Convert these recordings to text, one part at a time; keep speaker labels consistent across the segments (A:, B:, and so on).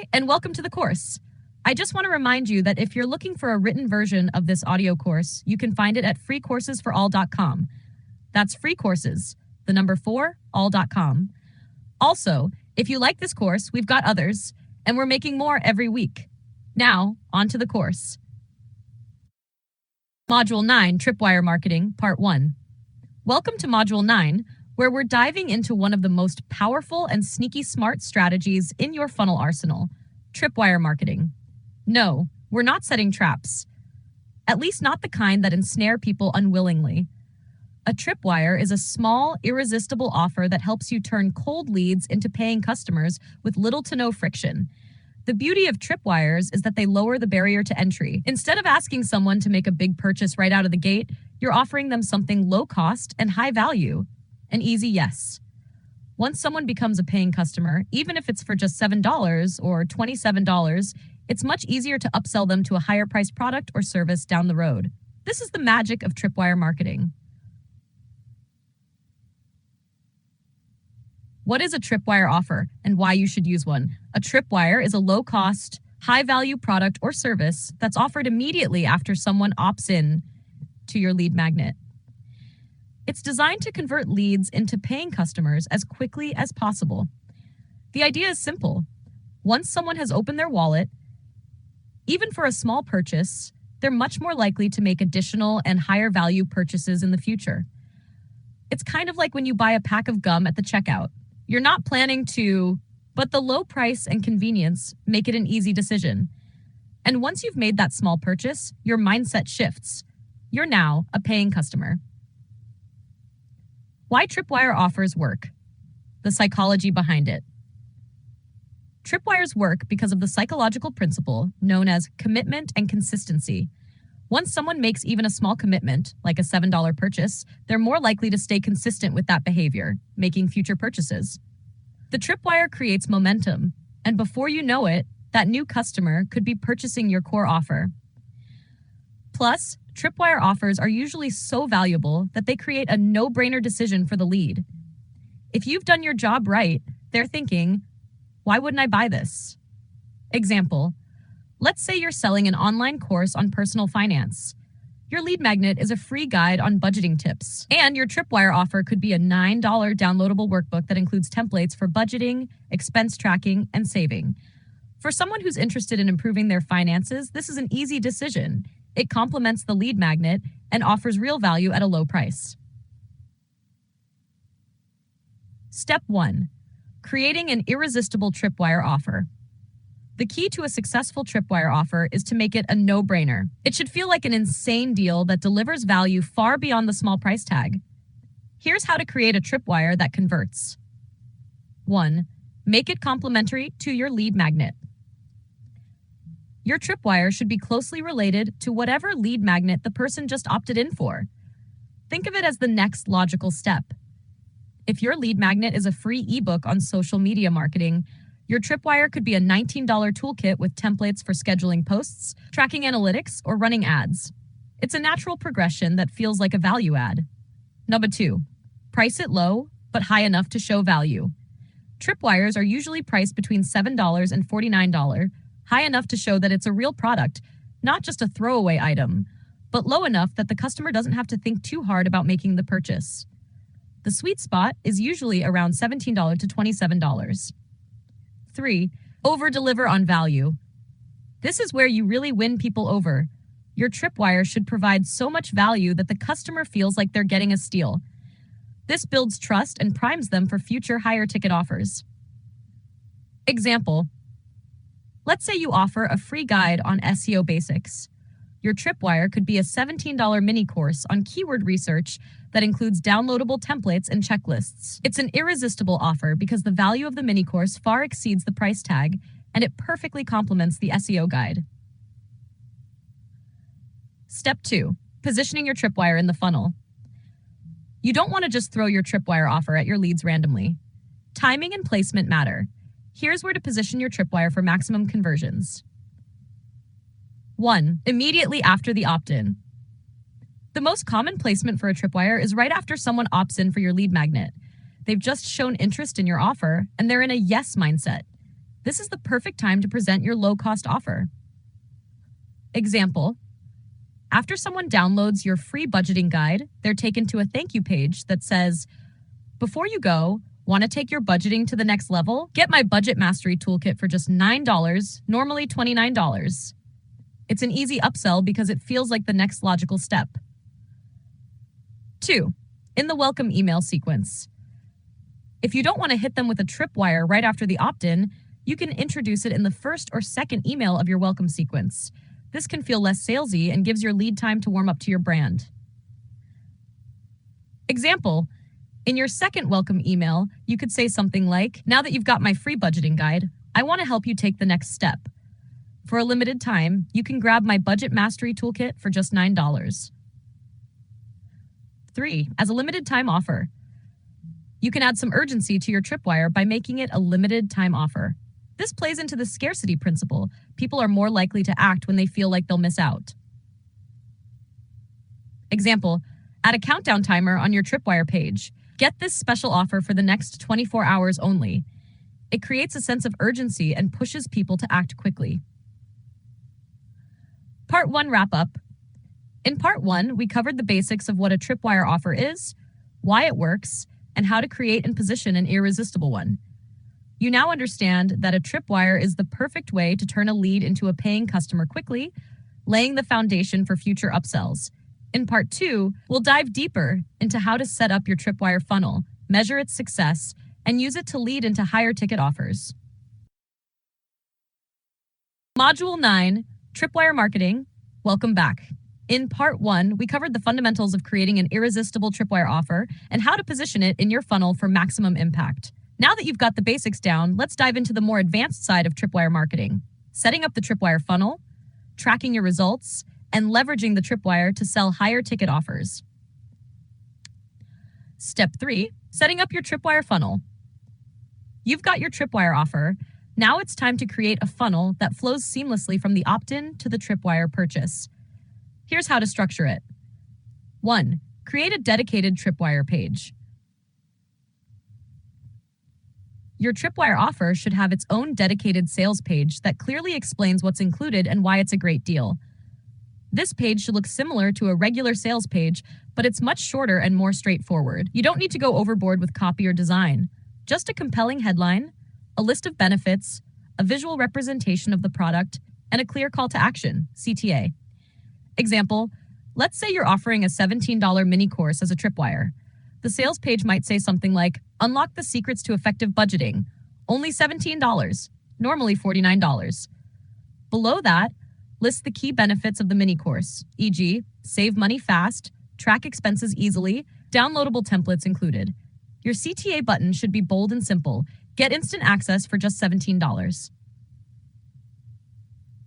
A: Hi, and welcome to the course. I just want to remind you that if you're looking for a written version of this audio course, you can find it at freecoursesforall.com. That's free courses, the number 4, all.com. Also, if you like this course, we've got others, and we're making more every week. Now, on to the course. Module 9, Tripwire Marketing, Part 1. Welcome to Module 9, where we're diving into one of the most powerful and sneaky smart strategies in your funnel arsenal, tripwire marketing. No, we're not setting traps. At least not the kind that ensnare people unwillingly. A tripwire is a small, irresistible offer that helps you turn cold leads into paying customers with little to no friction. The beauty of tripwires is that they lower the barrier to entry. Instead of asking someone to make a big purchase right out of the gate, you're offering them something low cost and high value. An easy yes. Once someone becomes a paying customer, even if it's for just $7 or $27, it's much easier to upsell them to a higher priced product or service down the road. This is the magic of tripwire marketing. What is a tripwire offer and why you should use one? A tripwire is a low-cost, high-value product or service that's offered immediately after someone opts in to your lead magnet. It's designed to convert leads into paying customers as quickly as possible. The idea is simple. Once someone has opened their wallet, even for a small purchase, they're much more likely to make additional and higher value purchases in the future. It's kind of like when you buy a pack of gum at the checkout. You're not planning to, but the low price and convenience make it an easy decision. And once you've made that small purchase, your mindset shifts. You're now a paying customer. Why tripwire offers work. The psychology behind it. Tripwires work because of the psychological principle known as commitment and consistency. Once someone makes even a small commitment, like a $7 purchase, they're more likely to stay consistent with that behavior, making future purchases. The tripwire creates momentum, and before you know it, that new customer could be purchasing your core offer. Plus, tripwire offers are usually so valuable that they create a no-brainer decision for the lead. If you've done your job right, they're thinking, why wouldn't I buy this? Example, let's say you're selling an online course on personal finance. Your lead magnet is a free guide on budgeting tips, and your tripwire offer could be a $9 downloadable workbook that includes templates for budgeting, expense tracking, and saving. For someone who's interested in improving their finances, this is an easy decision. It complements the lead magnet and offers real value at a low price. Step 1. Creating an irresistible tripwire offer. The key to a successful tripwire offer is to make it a no-brainer. It should feel like an insane deal that delivers value far beyond the small price tag. Here's how to create a tripwire that converts. 1. Make it complementary to your lead magnet. Your tripwire should be closely related to whatever lead magnet the person just opted in for. Think of it as the next logical step. If your lead magnet is a free ebook on social media marketing, your tripwire could be a $19 toolkit with templates for scheduling posts, tracking analytics, or running ads. It's a natural progression that feels like a value add. Number 2, price it low, but high enough to show value. Tripwires are usually priced between $7 and $49, high enough to show that it's a real product, not just a throwaway item, but low enough that the customer doesn't have to think too hard about making the purchase. The sweet spot is usually around $17 to $27. 3. Over-deliver on value. This is where you really win people over. Your tripwire should provide so much value that the customer feels like they're getting a steal. This builds trust and primes them for future higher ticket offers. Example. Let's say you offer a free guide on SEO basics. Your tripwire could be a $17 mini course on keyword research that includes downloadable templates and checklists. It's an irresistible offer because the value of the mini course far exceeds the price tag, and it perfectly complements the SEO guide. Step 2. Positioning your tripwire in the funnel. You don't want to just throw your tripwire offer at your leads randomly. Timing and placement matter. Here's where to position your tripwire for maximum conversions. 1. Immediately after the opt-in. The most common placement for a tripwire is right after someone opts in for your lead magnet. They've just shown interest in your offer, and they're in a yes mindset. This is the perfect time to present your low-cost offer. Example: after someone downloads your free budgeting guide, they're taken to a thank you page that says, "Before you go, want to take your budgeting to the next level? Get my Budget Mastery Toolkit for just $9, normally $29. It's an easy upsell because it feels like the next logical step. 2. In the welcome email sequence. If you don't want to hit them with a tripwire right after the opt-in, you can introduce it in the first or second email of your welcome sequence. This can feel less salesy and gives your lead time to warm up to your brand. Example: in your second welcome email, you could say something like, "Now that you've got my free budgeting guide, I want to help you take the next step. For a limited time, you can grab my Budget Mastery Toolkit for just $9. 3. As a limited time offer. You can add some urgency to your tripwire by making it a limited time offer. This plays into the scarcity principle. People are more likely to act when they feel like they'll miss out. Example: add a countdown timer on your Tripwire page. Get this special offer for the next 24 hours only. It creates a sense of urgency and pushes people to act quickly. Part 1 wrap-up. In Part 1, we covered the basics of what a Tripwire offer is, why it works, and how to create and position an irresistible one. You now understand that a Tripwire is the perfect way to turn a lead into a paying customer quickly, laying the foundation for future upsells. In Part 2, we'll dive deeper into how to set up your Tripwire funnel, measure its success, and use it to lead into higher ticket offers. Module 9, Tripwire Marketing. Welcome back. In Part 1, we covered the fundamentals of creating an irresistible Tripwire offer and how to position it in your funnel for maximum impact. Now that you've got the basics down, let's dive into the more advanced side of Tripwire marketing: setting up the Tripwire funnel, tracking your results, and leveraging the Tripwire to sell higher ticket offers. Step 3, setting up your Tripwire funnel. You've got your Tripwire offer. Now it's time to create a funnel that flows seamlessly from the opt-in to the Tripwire purchase. Here's how to structure it. 1. Create a dedicated Tripwire page. Your Tripwire offer should have its own dedicated sales page that clearly explains what's included and why it's a great deal. This page should look similar to a regular sales page, but it's much shorter and more straightforward. You don't need to go overboard with copy or design. Just a compelling headline, a list of benefits, a visual representation of the product, and a clear call to action, CTA. Example: let's say you're offering a $17 mini course as a Tripwire. The sales page might say something like, "Unlock the secrets to effective budgeting. Only $17, normally $49. Below that, list the key benefits of the mini course, e.g., save money fast, track expenses easily, downloadable templates included. Your CTA button should be bold and simple. Get instant access for just $17.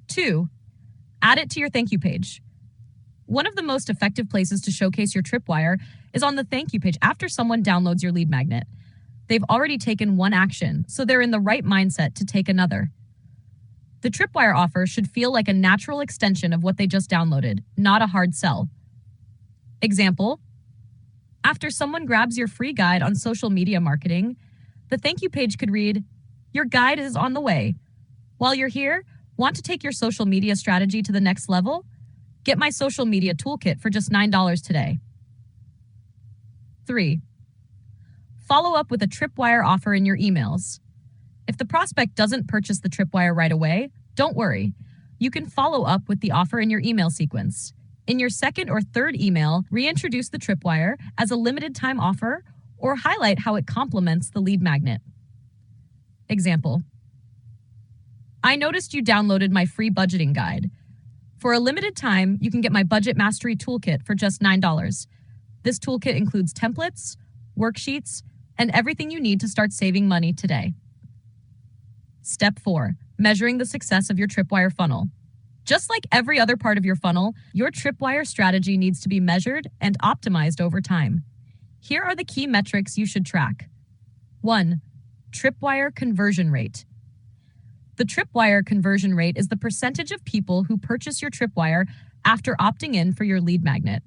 A: 2. Add it to your thank you page. One of the most effective places to showcase your Tripwire is on the thank you page after someone downloads your lead magnet. They've already taken one action, so they're in the right mindset to take another. The Tripwire offer should feel like a natural extension of what they just downloaded, not a hard sell. Example: after someone grabs your free guide on social media marketing, the thank you page could read, "Your guide is on the way. While you're here, want to take your social media strategy to the next level? Get my social media toolkit for just $9 today." 3. Follow up with a Tripwire offer in your emails. If the prospect doesn't purchase the Tripwire right away, don't worry. You can follow up with the offer in your email sequence. In your second or third email, reintroduce the Tripwire as a limited time offer or highlight how it complements the lead magnet. Example: I noticed you downloaded my free budgeting guide. For a limited time, you can get my Budget Mastery Toolkit for just $9. This toolkit includes templates, worksheets, and everything you need to start saving money today. Step 4. Measuring the success of your Tripwire funnel. Just like every other part of your funnel, your Tripwire strategy needs to be measured and optimized over time. Here are the key metrics you should track. 1. Tripwire conversion rate. The Tripwire conversion rate is the percentage of people who purchase your Tripwire after opting in for your lead magnet.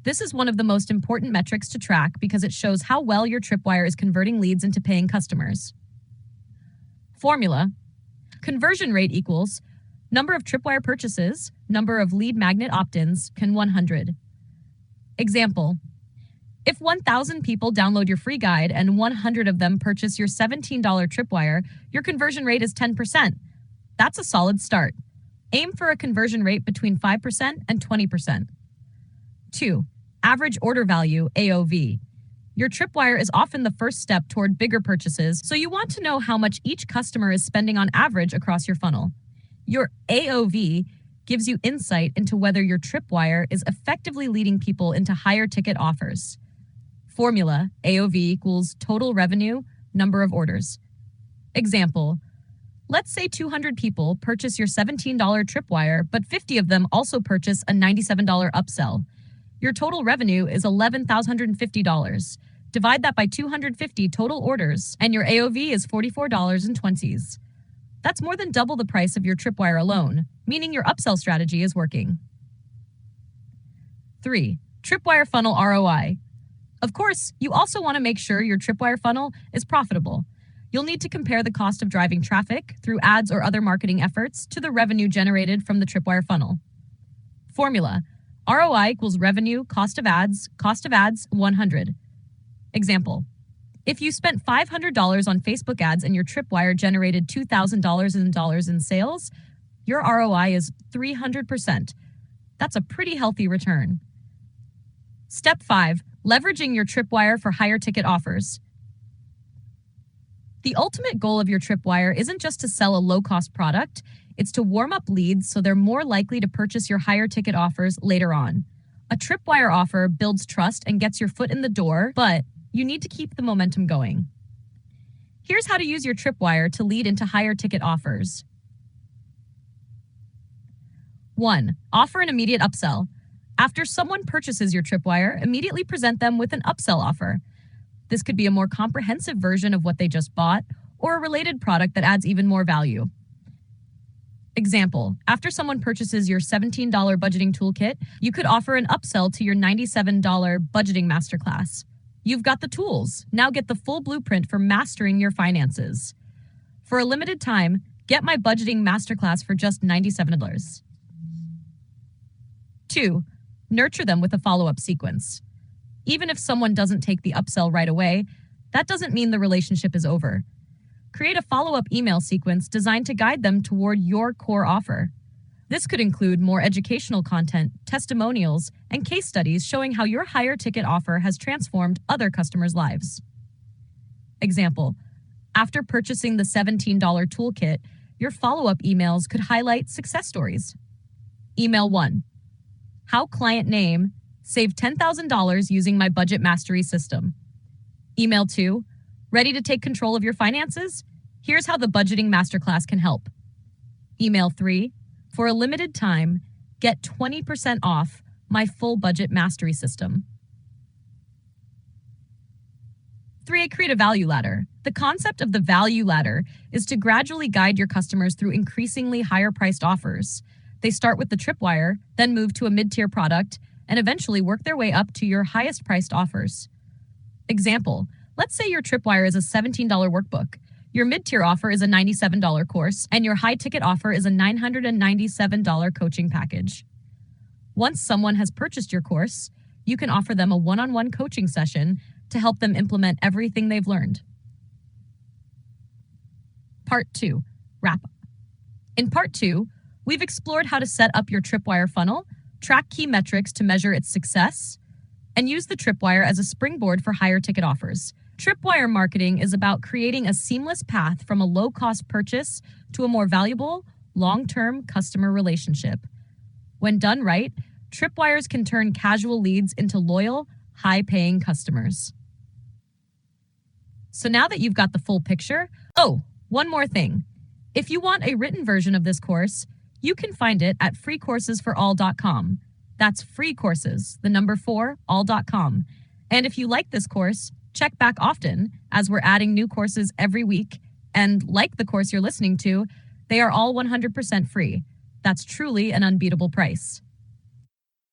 A: This is one of the most important metrics to track because it shows how well your Tripwire is converting leads into paying customers. Formula: conversion rate equals number of Tripwire purchases, number of lead magnet opt-ins, can 100. Example: if 1,000 people download your free guide and 100 of them purchase your $17 Tripwire, your conversion rate is 10%. That's a solid start. Aim for a conversion rate between 5% and 20%. 2. Average order value, AOV. Your Tripwire is often the first step toward bigger purchases, so you want to know how much each customer is spending on average across your funnel. Your AOV gives you insight into whether your Tripwire is effectively leading people into higher ticket offers. Formula: AOV equals total revenue, number of orders. Example: let's say 200 people purchase your $17 Tripwire, but 50 of them also purchase a $97 upsell. Your total revenue is $11,050. Divide that by 250 total orders, and your AOV is $44.20. That's more than double the price of your Tripwire alone, meaning your upsell strategy is working. 3. Tripwire funnel ROI. Of course, you also want to make sure your Tripwire funnel is profitable. You'll need to compare the cost of driving traffic through ads or other marketing efforts to the revenue generated from the Tripwire funnel. Formula: ROI equals revenue, cost of ads, 100. Example: if you spent $500 on Facebook ads and your Tripwire generated $2,000 in sales, your ROI is 300%. That's a pretty healthy return. Step 5. Leveraging your Tripwire for higher ticket offers. The ultimate goal of your Tripwire isn't just to sell a low-cost product, it's to warm up leads so they're more likely to purchase your higher ticket offers later on. A Tripwire offer builds trust and gets your foot in the door, but you need to keep the momentum going. Here's how to use your Tripwire to lead into higher ticket offers. 1. Offer an immediate upsell. After someone purchases your Tripwire, immediately present them with an upsell offer. This could be a more comprehensive version of what they just bought, or a related product that adds even more value. Example: after someone purchases your $17 budgeting toolkit, you could offer an upsell to your $97 budgeting masterclass. You've got the tools. Now get the full blueprint for mastering your finances. For a limited time, get my budgeting masterclass for just $97. 2. Nurture them with a follow-up sequence. Even if someone doesn't take the upsell right away, that doesn't mean the relationship is over. Create a follow-up email sequence designed to guide them toward your core offer. This could include more educational content, testimonials, and case studies showing how your higher ticket offer has transformed other customers' lives. Example: after purchasing the $17 toolkit, your follow-up emails could highlight success stories. Email 1. How client name saved $10,000 using my budget mastery system. Email 2. Ready to take control of your finances? Here's how the budgeting masterclass can help. Email 3. For a limited time, get 20% off my full budget mastery system. 3. Create a value ladder. The concept of the value ladder is to gradually guide your customers through increasingly higher priced offers. They start with the Tripwire, then move to a mid-tier product, and eventually work their way up to your highest priced offers. Example: let's say your Tripwire is a $17 workbook. Your mid-tier offer is a $97 course, and your high-ticket offer is a $997 coaching package. Once someone has purchased your course, you can offer them a one-on-one coaching session to help them implement everything they've learned. Part 2. Wrap up. In Part 2, we've explored how to set up your Tripwire funnel, track key metrics to measure its success, and use the Tripwire as a springboard for higher ticket offers. Tripwire marketing is about creating a seamless path from a low-cost purchase to a more valuable, long-term customer relationship. When done right, Tripwires can turn casual leads into loyal, high-paying customers. So now that you've got the full picture, one more thing. If you want a written version of this course, you can find it at freecoursesforall.com. That's free courses, the number 4, all.com. And if you like this course, check back often, as we're adding new courses every week. And like the course you're listening to, they are all 100% free. That's truly an unbeatable price.